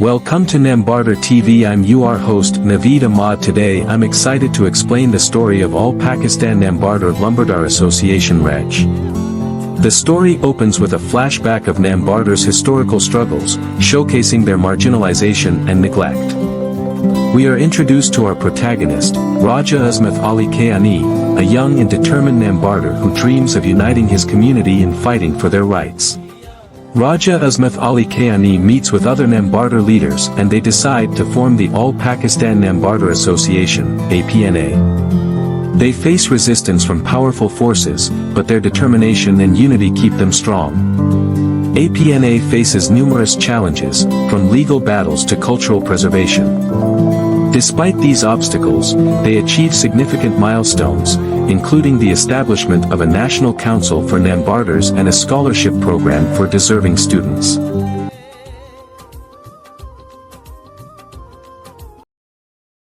Welcome to Nambardar TV. I'm your host Naveed Ahmad. Today I'm excited to explain the story of All Pakistan Nambardar Association Reg. The story opens with a flashback of Nambardar's historical struggles, showcasing their marginalization and neglect. We are introduced to our protagonist, Raja Azmat Ali Kayani, a young and determined Nambardar who dreams of uniting his community and fighting for their rights. Raja Azmat Ali Kayani meets with other Nambardar leaders and they decide to form the All Pakistan Nambardar Association, APNA. They face resistance from powerful forces, but their determination and unity keep them strong. APNA faces numerous challenges, from legal battles to cultural preservation. Despite these obstacles, they achieve significant milestones, including the establishment of a national council for Nambardars and a scholarship program for deserving students.